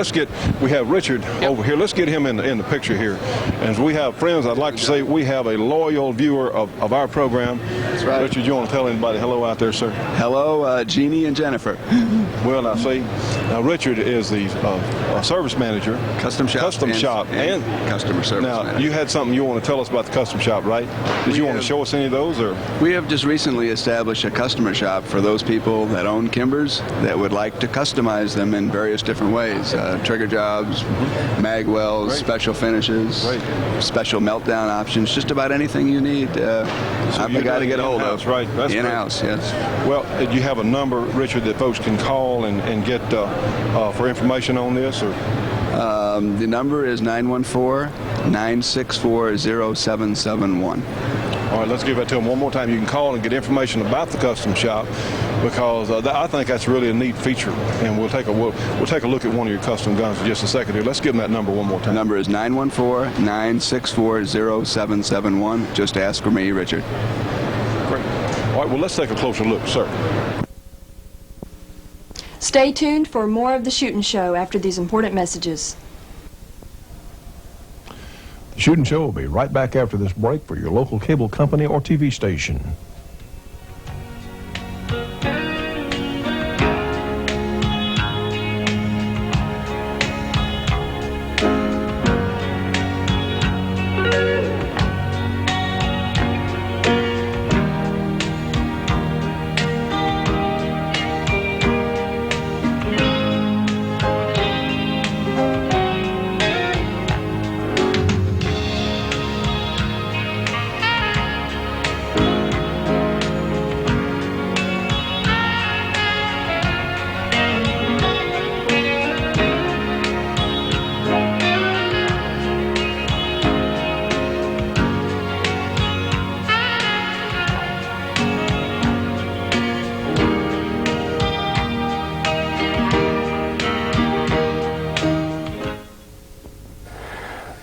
we have Richard over here. Let's get him in the picture here. And we have friends, I'd like to say we have a loyal viewer of our program. That's right. Richard, you want to tell anybody hello out there, sir? Hello, Jeannie and Jennifer. Well, now Richard is the service manager. Custom shop and customer service manager. You had something you want to tell us about the custom shop, right? Did you want to show us any of those? Or we have just recently established a customer shop for those people that own Kimbers that would like to customize them in various different ways. Trigger jobs, mag wells, special finishes, special meltdown options, just about anything you need. I'm the guy to get a hold of. Right? That's in-house, yes. Well, do you have a number, Richard, that folks can call and get for information on this? Or the number is 914-964-0771. All right, let's give that to them one more time. You can call and get information about the custom shop, because I think that's really a neat feature. And we'll take a look at one of your custom guns in just a second here. Let's give them that number one more time. The number is 914-964-0771. Just ask for me, Richard. Great. All right, well, let's take a closer look, sir. Stay tuned for more of the Shootin' Show after these important messages. The Shootin' Show will be right back after this break for your local cable company or TV station.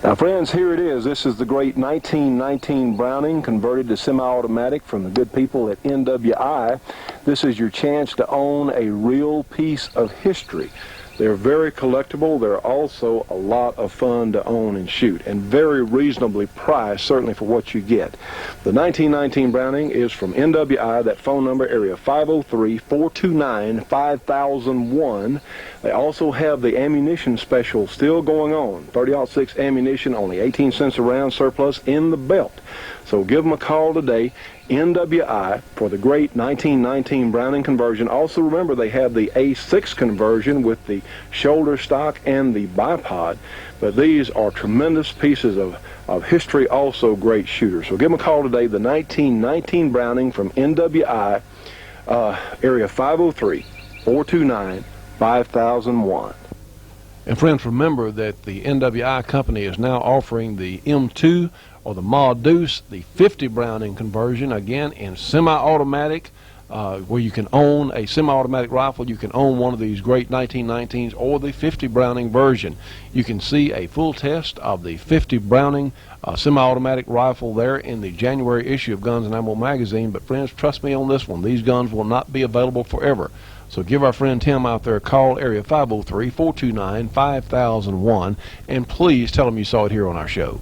Now, friends, here it is. This is the great 1919 Browning converted to semi-automatic from the good people at NWI. This is your chance to own a real piece of history. They're very collectible. They're also a lot of fun to own and shoot, and very reasonably priced, certainly for what you get. The 1919 Browning is from NWI. That phone number, area 503-429-5001. They also have the ammunition special still going on. 30-06 ammunition, only 18 cents a round, surplus in the belt. So give them a call today, NWI, for the great 1919 Browning conversion. Also remember, they have the A6 conversion with the shoulder stock and the bipod. But these are tremendous pieces of history, also great shooters. So give them a call today, the 1919 Browning from NWI, area 503-429-5001. And friends, remember that the NWI company is now offering the M2 or the Ma Deuce, the 50 Browning conversion, again in semi-automatic, where you can own a semi-automatic rifle. You can own one of these great 1919s or the 50 Browning version. You can see a full test of the 50 Browning semi-automatic rifle there in the January issue of Guns and Ammo magazine. But friends, trust me on this one, these guns will not be available forever. So give our friend Tim out there a call, area 503-429-5001, and please tell him you saw it here on our show.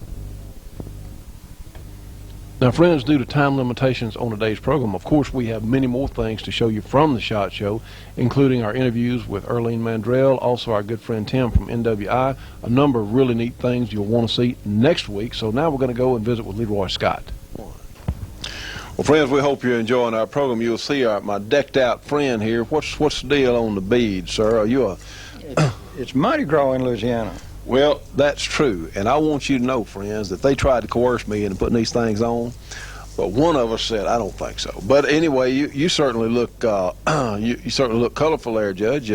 Now, friends, due to time limitations on today's program, of course, we have many more things to show you from the SHOT Show, including our interviews with Erlene Mandrell, also our good friend Tim from NWI, a number of really neat things you'll want to see next week. So now we're going to go and visit with Leroy Scott. Well, friends, we hope you're enjoying our program. You'll see my decked-out friend here. What's the deal on the beads, sir? Are you a... It's Mardi Gras in Louisiana. Well, that's true, and I want you to know, friends, that they tried to coerce me into putting these things on, but one of us said, I don't think so. But anyway, you certainly look you certainly look colorful there, Judge.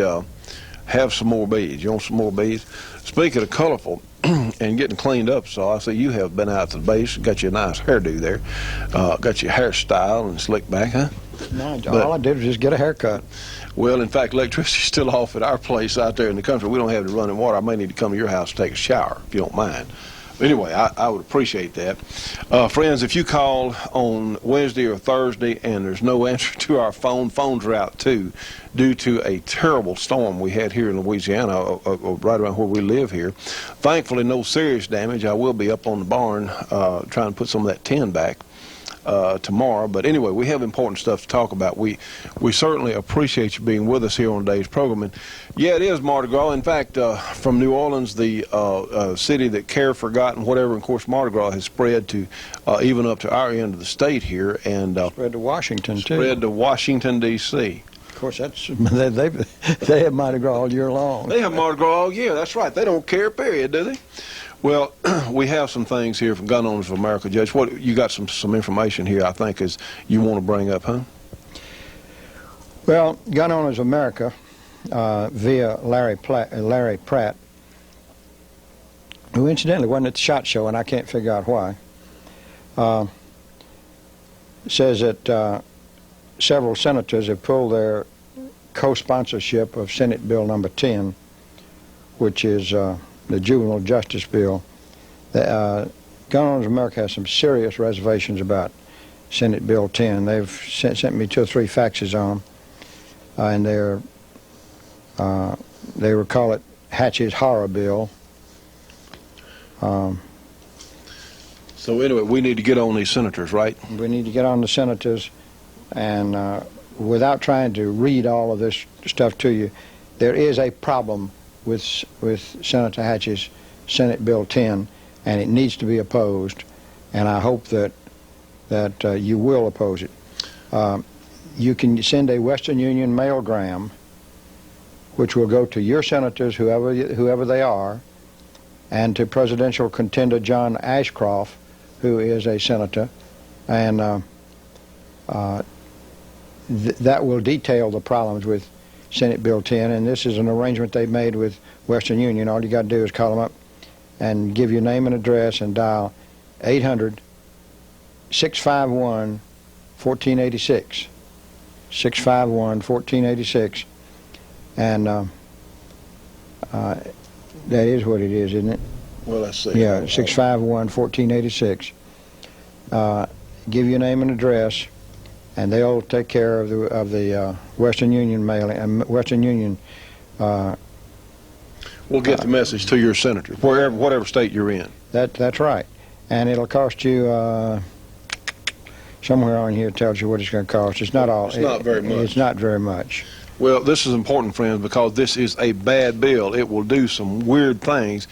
Have some more beads. You want some more beads? Speaking of colorful and getting cleaned up, so I see you have been out to the base and got you a nice hairdo there. Got your hairstyle and slick back, huh? No, all I did was just get a haircut. Well, in fact, electricity's still off at our place out there in the country. We don't have any running water. I may need to come to your house and take a shower, if you don't mind. But anyway, I would appreciate that. Friends, if you call on Wednesday or Thursday and there's no answer to our phones are out too, due to a terrible storm we had here in Louisiana, right around where we live here. Thankfully, no serious damage. I will be up on the barn trying to put some of that tin back tomorrow. But anyway, we have important stuff to talk about. We certainly appreciate you being with us here on today's program. And yeah, it is Mardi Gras. In fact, from New Orleans, the city that care, forgotten, whatever, and of course Mardi Gras has spread to even up to our end of the state here, and spread to Washington too. Spread to Washington D.C. Of course, that's they have Mardi Gras all year long. They have Mardi Gras all year. That's right. They don't care, period, do they? Well, we have some things here from Gun Owners of America, Judge. What you got some information here, I think, is you want to bring up, huh? Well, Gun Owners of America, via Larry Pratt, who incidentally wasn't at the SHOT Show, and I can't figure out why, says that several senators have pulled their co-sponsorship of Senate Bill number 10, which is the juvenile justice bill. Gun Owners of America has some serious reservations about Senate Bill 10. They've sent me 2 or 3 faxes on them, and they would call it Hatch's Horror Bill. So anyway, we need to get on these senators, right? We need to get on the senators, and without trying to read all of this stuff to you, there is a problem with Senator Hatch's Senate Bill 10, and it needs to be opposed, and I hope that you will oppose it. You can send a Western Union mailgram, which will go to your senators, whoever they are, and to presidential contender John Ashcroft, who is a senator, and that will detail the problems with Senate Bill 10, and this is an arrangement they made with Western Union. All you got to do is call them up and give your name and address and dial 800-651-1486. 651-1486, and that is what it is, isn't it? Well, let's see. Yeah, 651-1486. Give your name and address, and they'll take care of the Western Union mailing. And Western Union. We'll get the message to your senators, whatever state you're in. That's right, and it'll cost you. Somewhere on here tells you what it's going to cost. It's not all. It's not very much. It's not very much. Well, this is important, friends, because this is a bad bill. It will do some weird things.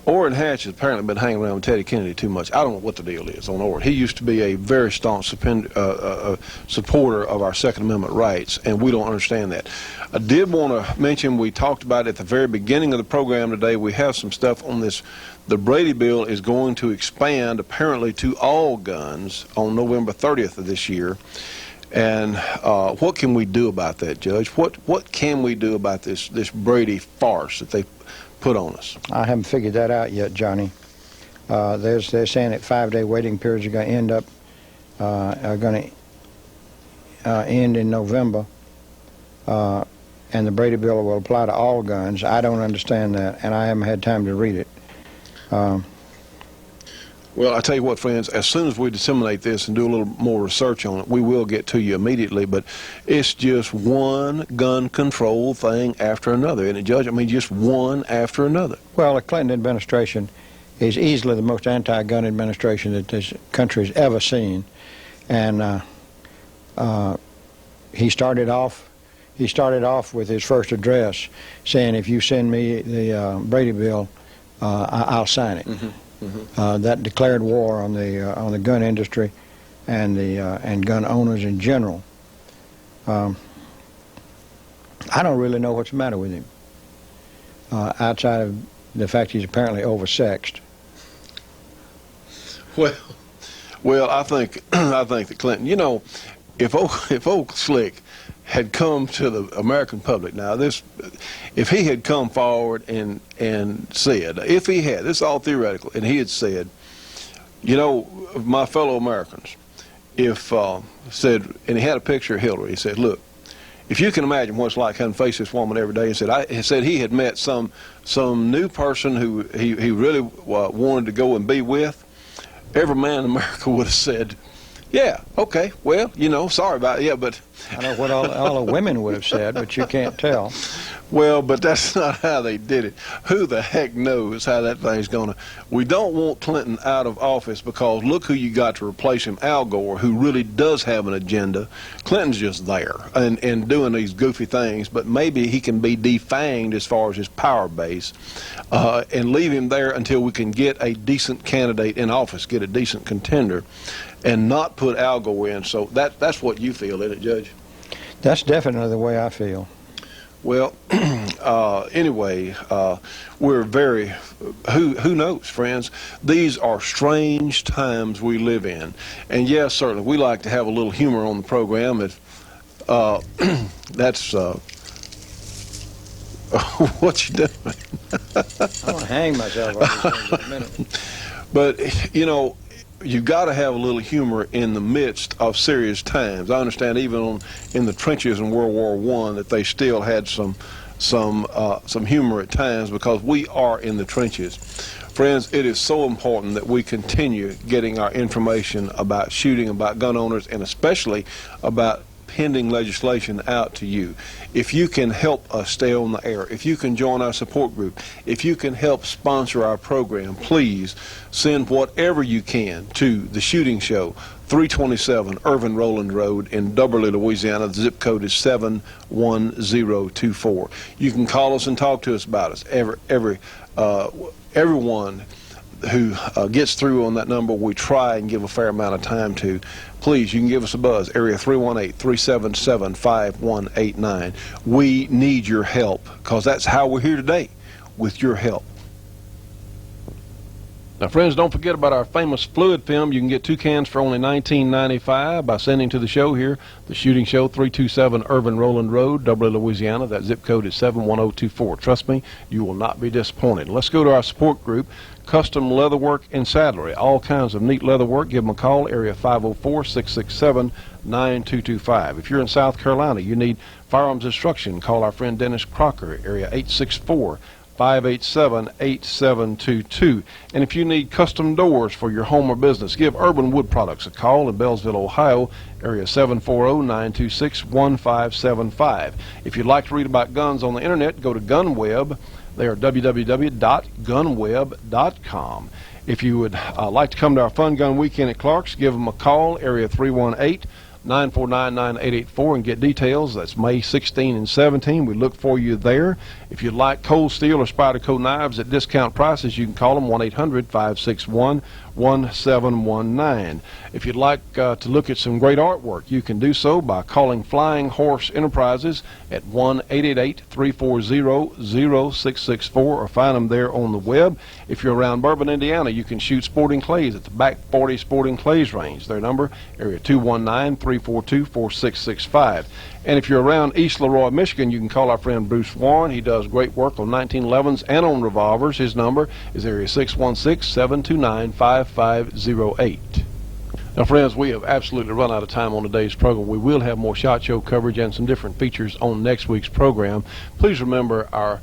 Orrin Hatch has apparently been hanging around with Teddy Kennedy too much. I don't know what the deal is on Orrin. He used to be a very staunch supporter of our Second Amendment rights, and we don't understand that. I did want to mention, we talked about it at the very beginning of the program today, we have some stuff on this. The Brady bill is going to expand, apparently, to all guns on November 30th of this year. And what can we do about that, Judge? What can we do about this Brady farce that they put on us? I haven't figured that out yet, Johnny. They're saying that 5-day waiting periods are going to end in November, and the Brady bill will apply to all guns. I don't understand that, and I haven't had time to read it. Well, I tell you what, friends, as soon as we disseminate this and do a little more research on it, we will get to you immediately, but it's just one gun control thing after another, isn't it, Judge? I mean, just one after another. Well, the Clinton administration is easily the most anti-gun administration that this country's ever seen, and he started off with his first address saying, if you send me the Brady bill, I'll sign it. Mm-hmm. Mm-hmm. That declared war on the gun industry and gun owners in general. I don't really know what's the matter with him, outside of the fact he's apparently oversexed. Well, I think that Clinton, you know, if old Slick had come to the American public now, if he had come forward and said, if he had, this is all theoretical, and he had said, you know, my fellow Americans, said, and he had a picture of Hillary, he said, look, if you can imagine what it's like having to face this woman every day, he said he had met some new person who he really wanted to go and be with, every man in America would have said, yeah, okay, well, you know, sorry about it, yeah, but... I know what all the women would have said, but you can't tell. Well, but that's not how they did it. Who the heck knows how that thing's going to... We don't want Clinton out of office because look who you got to replace him, Al Gore, who really does have an agenda. Clinton's just there and doing these goofy things, but maybe he can be defanged as far as his power base and leave him there until we can get a decent candidate in office, get a decent contender, and not put Al Gore in. So that's what you feel, isn't it, Judge? That's definitely the way I feel. Well, anyway, we're very, who knows, friends? These are strange times we live in. And yes, certainly, we like to have a little humor on the program. That's, what you doing? I want to hang myself over this thing in a minute. But, you know, you've got to have a little humor in the midst of serious times. I understand even in the trenches in World War I that they still had some humor at times, because we are in the trenches. Friends, it is so important that we continue getting our information about shooting, about gun owners, and especially about pending legislation out to you. If you can help us stay on the air, if you can join our support group, if you can help sponsor our program, please send whatever you can to the Shooting Show, 327 Irvin Rowland Road in Dubberly, Louisiana. The zip code is 71024. You can call us and talk to us about us. Everyone who gets through on that number, we try and give a fair amount of time to. Please, you can give us a buzz, area 318-377-5189. We need your help, because that's how we're here today, with your help. Now, friends, don't forget about our famous fluid film. You can get 2 cans for only $19.95 by sending to the show here, the Shooting Show, 327 Irvin Rowland Road, Dublin, Louisiana. That zip code is 71024. Trust me, you will not be disappointed. Let's go to our support group, Custom Leatherwork and Saddlery. All kinds of neat leatherwork. Give them a call, area 504-667-9225. If you're in South Carolina, you need firearms instruction, call our friend Dennis Crocker, area 864-587-8722. And if you need custom doors for your home or business, give Urban Wood Products a call in Bellsville, Ohio, area 740-926-1575. If you'd like to read about guns on the internet, go to GunWeb. They are www.gunweb.com. If you would like to come to our Fun Gun Weekend at Clark's, give them a call, area 318-949-9884, and get details. That's May 16 and 17. We look for you there. If you'd like Cold Steel or Spyderco knives at discount prices, you can call them 1-800-561-1719. If you'd like to look at some great artwork, you can do so by calling Flying Horse Enterprises at 1-888-340-0664, or find them there on the web. If you're around Bourbon, Indiana, you can shoot sporting clays at the Back 40 Sporting Clays range. Their number, area 219-342-4665. And if you're around East Leroy, Michigan, you can call our friend Bruce Warren. He does great work on 1911s and on revolvers. His number is area 616-729-5508. Now, friends, we have absolutely run out of time on today's program. We will have more SHOT Show coverage and some different features on next week's program. Please remember our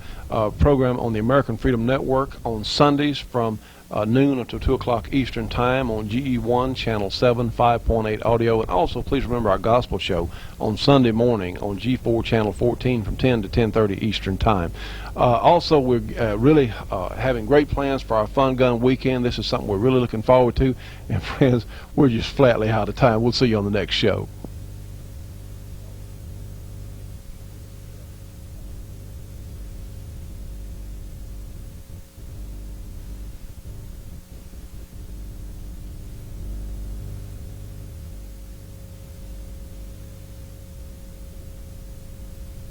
program on the American Freedom Network on Sundays from noon until 2 o'clock Eastern Time on GE1 Channel 7, 5.8 audio. And also, please remember our gospel show on Sunday morning on G4 Channel 14 from 10 to 10:30 Eastern Time. Also, we're really having great plans for our Fun Gun Weekend. This is something we're really looking forward to. And friends, we're just flatly out of time. We'll see you on the next show.